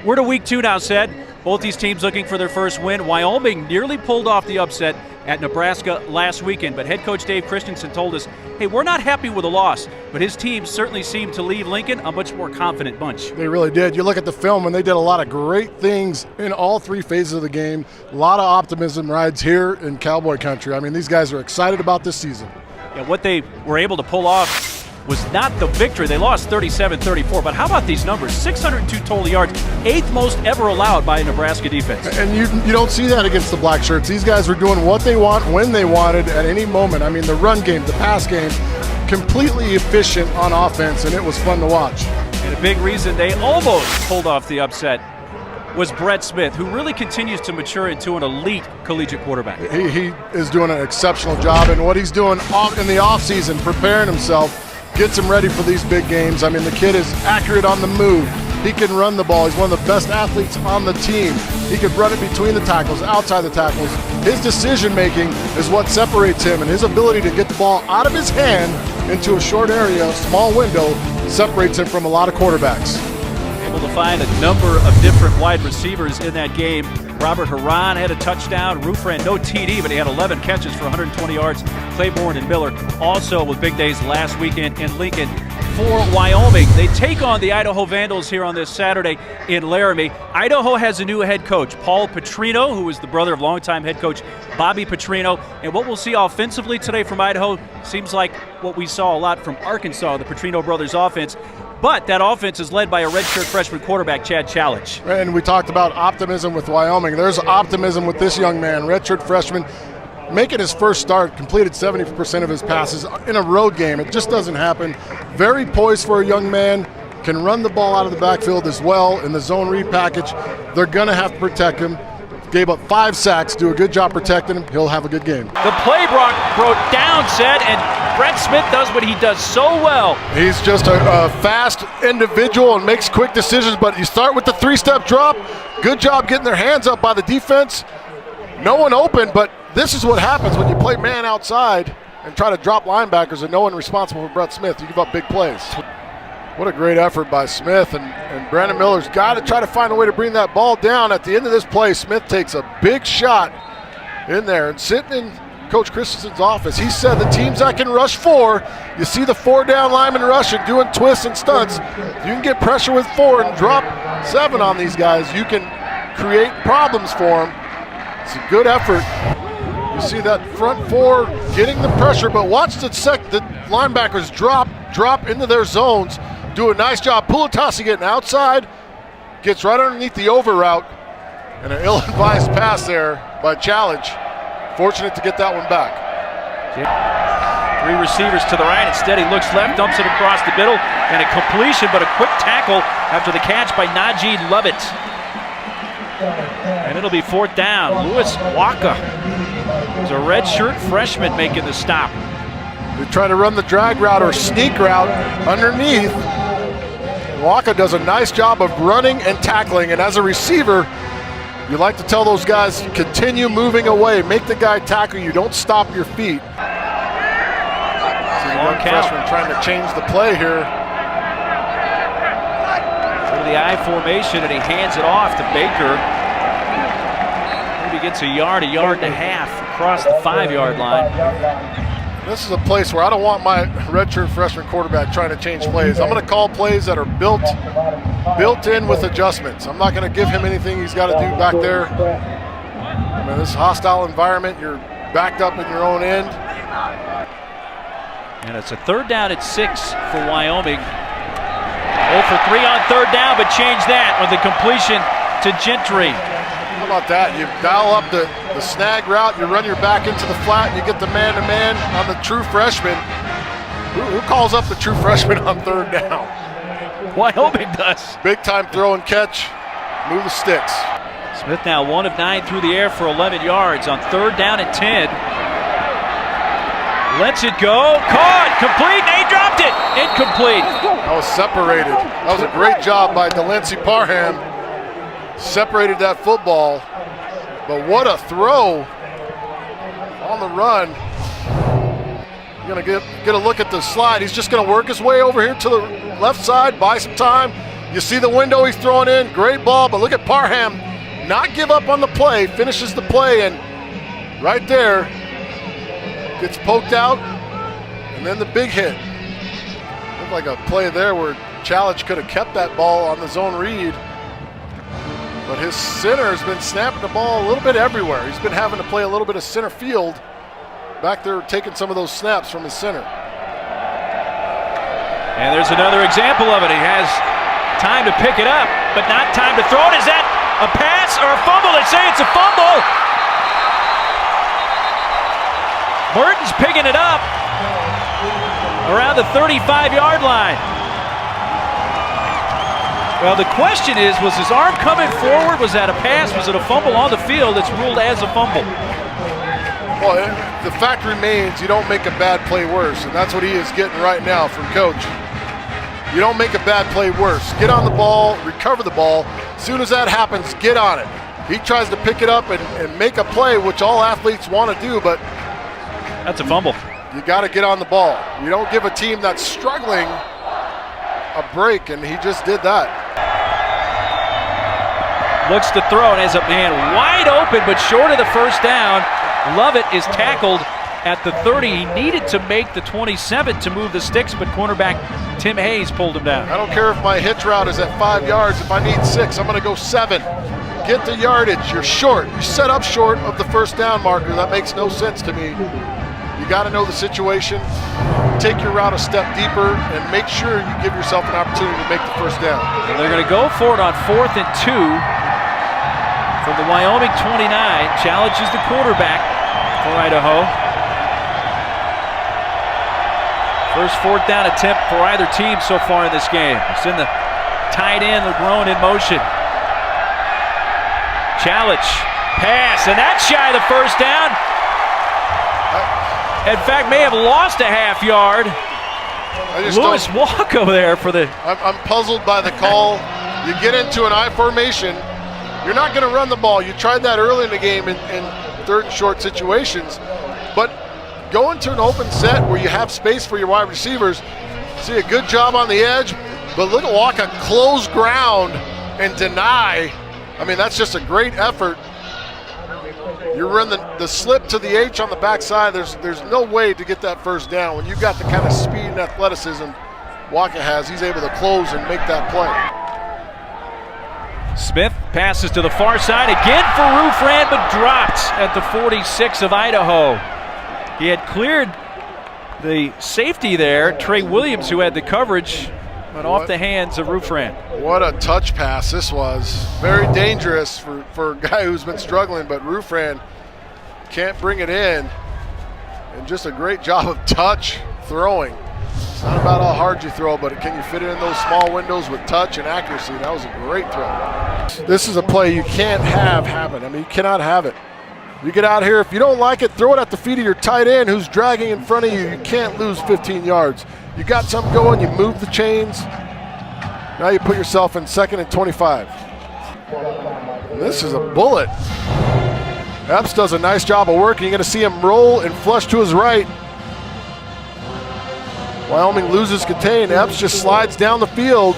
We're to week 2 now, Sed. Both these teams looking for their first win. Wyoming nearly pulled off the upset at Nebraska last weekend, but head coach Dave Christensen told us, hey, we're not happy with the loss, but his team certainly seemed to leave Lincoln a much more confident bunch. They really did. You look at the film, and they did a lot of great things in all 3 phases of the game. A lot of optimism rides here in Cowboy Country. I mean, these guys are excited about this season. Yeah, what they were able to pull off was not the victory. They lost 37-34, but how about these numbers? 602 total yards, 8th most ever allowed by a Nebraska defense. And you don't see that against the Black Shirts. These guys were doing what they want, when they wanted, at any moment. I mean, the run game, the pass game, completely efficient on offense, and it was fun to watch. And a big reason they almost pulled off the upset was Brett Smith, who really continues to mature into an elite collegiate quarterback. He is doing an exceptional job, and what he's doing in the offseason, preparing himself, gets him ready for these big games. I mean, the kid is accurate on the move. He can run the ball. He's one of the best athletes on the team. He can run it between the tackles, outside the tackles. His decision-making is what separates him, and his ability to get the ball out of his hand into a short area, a small window, separates him from a lot of quarterbacks. Able to find a number of different wide receivers in that game. Robert Haran had a touchdown. Rufran, no TD, but he had 11 catches for 120 yards. Claiborne and Miller also with big days last weekend in Lincoln for Wyoming. They take on the Idaho Vandals here on this Saturday in Laramie. Idaho has a new head coach, Paul Petrino, who is the brother of longtime head coach Bobby Petrino. And what we'll see offensively today from Idaho seems like what we saw a lot from Arkansas, the Petrino brothers' offense. But that offense is led by a redshirt freshman quarterback, Chad Challenge. And we talked about optimism with Wyoming. There's optimism with this young man, redshirt freshman, making his first start, completed 70% of his passes in a road game. It just doesn't happen. Very poised for a young man, can run the ball out of the backfield as well in the zone read package. They're going to have to protect him. Gave up 5 sacks, do a good job protecting him. He'll have a good game. The play broke down, Sed, and Brett Smith does what he does so well. He's just a fast individual and makes quick decisions, but you start with the 3-step drop. Good job getting their hands up by the defense. No one open, but this is what happens when you play man outside and try to drop linebackers and no one responsible for Brett Smith. You give up big plays. What a great effort by Smith, and Brandon Miller's got to try to find a way to bring that ball down. At the end of this play, Smith takes a big shot in there, and sitting in Coach Christensen's office, he said the teams that can rush 4, you see the 4-down lineman rushing, doing twists and stunts. If you can get pressure with 4 and drop 7 on these guys, you can create problems for them. It's a good effort. You see that front 4 getting the pressure, but watch the linebackers drop into their zones. Do a nice job. Pulatasi getting outside, gets right underneath the over route, and an ill-advised pass there by Challenge. Fortunate to get that one back. 3 receivers to the right. Instead, he looks left, dumps it across the middle, and a completion, but a quick tackle after the catch by Najee Lovett. And it'll be 4th down. Lewis Waka is a redshirt freshman making the stop. They try to run the drag route or sneak route underneath. Waka does a nice job of running and tackling, and as a receiver, you like to tell those guys, continue moving away, make the guy tackle you, don't stop your feet. See the young freshman trying to change the play here. To the I formation, and he hands it off to Baker. Maybe gets a yard and a half across the 5-yard line. This is a place where I don't want my redshirt freshman quarterback trying to change plays. I'm going to call plays that are built in with adjustments. I'm not going to give him anything he's got to do back there. I mean, this hostile environment, you're backed up in your own end. And it's a 3rd down at 6 for Wyoming. 0 for 3 on 3rd down, but change that with the completion to Gentry. How about that? You dial up the snag route, you run your back into the flat, and you get the man-to-man on the true freshman. Who calls up the true freshman on 3rd down? Wyoming does. Big time throw and catch, move the sticks. Smith now 1 of 9 through the air for 11 yards on 3rd down and 10. Lets it go, caught, complete, and he dropped it, incomplete. That was separated. That was a great job by Delancey Parham. Separated that football, but what a throw on the run. You're gonna get a look at the slide. He's just gonna work his way over here to the left side, buy some time, You see the window he's throwing in, great ball, but look at Parham not give up on the play, finishes the play, and right there, gets poked out, and then the big hit. Looked like a play there where Challenge could have kept that ball on the zone read, but his center has been snapping the ball a little bit everywhere. He's been having to play a little bit of center field back there, taking some of those snaps from his center. And there's another example of it. He has time to pick it up, but not time to throw it. Is that a pass or a fumble? They say it's a fumble. Mertens picking it up around the 35-yard line. Well, the question is, was his arm coming forward? Was that a pass? Was it a fumble on the field? It's ruled as a fumble. Well, the fact remains you don't make a bad play worse, and that's what he is getting right now from Coach. You don't make a bad play worse. Get on the ball, recover the ball. As soon as that happens, get on it. He tries to pick it up and make a play, which all athletes want to do, but that's a fumble. You got to get on the ball. You don't give a team that's struggling a break, and he just did that. Looks to throw and has a man wide open, but short of the first down. Lovett is tackled at the 30. He needed to make the 27 to move the sticks, but cornerback Tim Hayes pulled him down. I don't care if my hitch route is at 5 yards. If I need 6, I'm going to go 7. Get the yardage. You're short. You set up short of the first down marker. That makes no sense to me. You got to know the situation. Take your route a step deeper and make sure you give yourself an opportunity to make the first down. And they're going to go for it on 4th and 2 from the Wyoming 29. Challenges the quarterback for Idaho. First 4th down attempt for either team so far in this game. It's in the tight end, LeGrone in motion. Challenge, pass, and that's shy of the first down. In fact, may have lost a half yard. Lewis Walko there for the... I'm puzzled by the call. You get into an I formation, you're not going to run the ball. You tried that early in the game in 3rd and short situations, but go into an open set where you have space for your wide receivers. See a good job on the edge, but look at Walker close ground and deny. I mean, that's just a great effort. You run the slip to the H on the backside. There's no way to get that first down. When you've got the kind of speed and athleticism Walker has, he's able to close and make that play. Smith passes to the far side again for Rufran, but dropped at the 46 of Idaho. He had cleared the safety there, Trey Williams, who had the coverage, but off the hands of Rufran. What a touch pass this was. Very dangerous for a guy who's been struggling, but Rufran can't bring it in. And just a great job of touch throwing. It's not about how hard you throw, but can you fit it in those small windows with touch and accuracy? That was a great throw. This is a play you can't have happen. I mean, you cannot have it. You get out here, if you don't like it, throw it at the feet of your tight end who's dragging in front of you. You can't lose 15 yards. You got something going, you move the chains. Now you put yourself in 2nd and 25. This is a bullet. Epps does a nice job of working. You're going to see him roll and flush to his right. Wyoming loses contain. Epps just slides down the field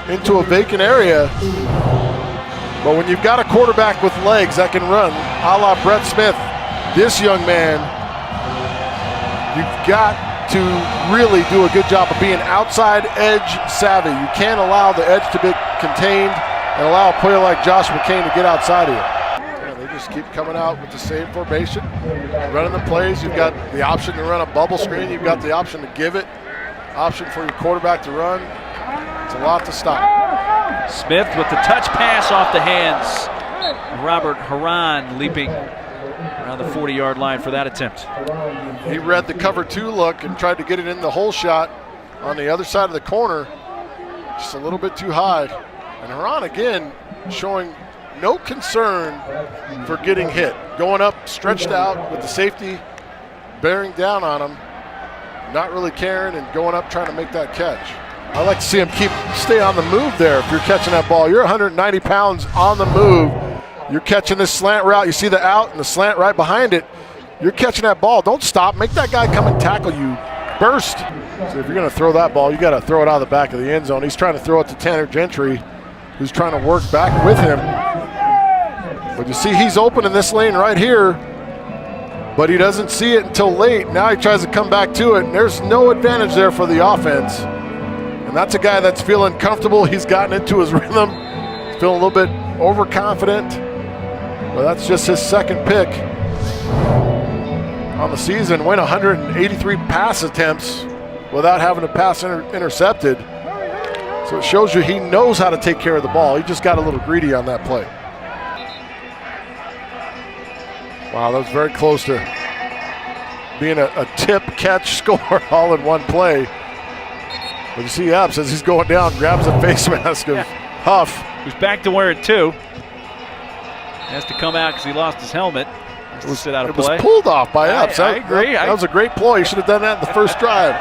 into a vacant area. But when you've got a quarterback with legs that can run, a la Brett Smith, this young man, you've got to really do a good job of being outside edge savvy. You can't allow the edge to be contained and allow a player like Josh McCain to get outside of you. Yeah, they just keep coming out with the same formation, running the plays. You've got the option to run a bubble screen. You've got the option to give it, option for your quarterback to run. It's a lot to stop. Smith with the touch pass off the hands. Robert Haran leaping around the 40-yard line for that attempt. He read the cover 2 look and tried to get it in the hole shot on the other side of the corner. Just a little bit too high. And Haran again showing no concern for getting hit. Going up, stretched out with the safety bearing down on him. Not really caring and going up trying to make that catch. I like to see him stay on the move there if you're catching that ball. You're 190 pounds on the move. You're catching this slant route. You see the out and the slant right behind it. You're catching that ball. Don't stop. Make that guy come and tackle you. Burst. So if you're going to throw that ball, you got to throw it out of the back of the end zone. He's trying to throw it to Tanner Gentry, who's trying to work back with him. But you see he's open in this lane right here, but he doesn't see it until late. Now he tries to come back to it, and there's no advantage there for the offense. And that's a guy that's feeling comfortable. He's gotten into his rhythm. He's feeling a little bit overconfident. But that's just his second pick on the season. Went 183 pass attempts without having a pass intercepted. So it shows you he knows how to take care of the ball. He just got a little greedy on that play. Wow, that was very close to being a tip, catch, score all in one play. But you see Epps as he's going down, grabs a face mask of Huff. Who's back to wear it too. Has to come out because he lost his helmet. It was pulled off by Epps. I agree. That was a great ploy. He should have done that in the first drive.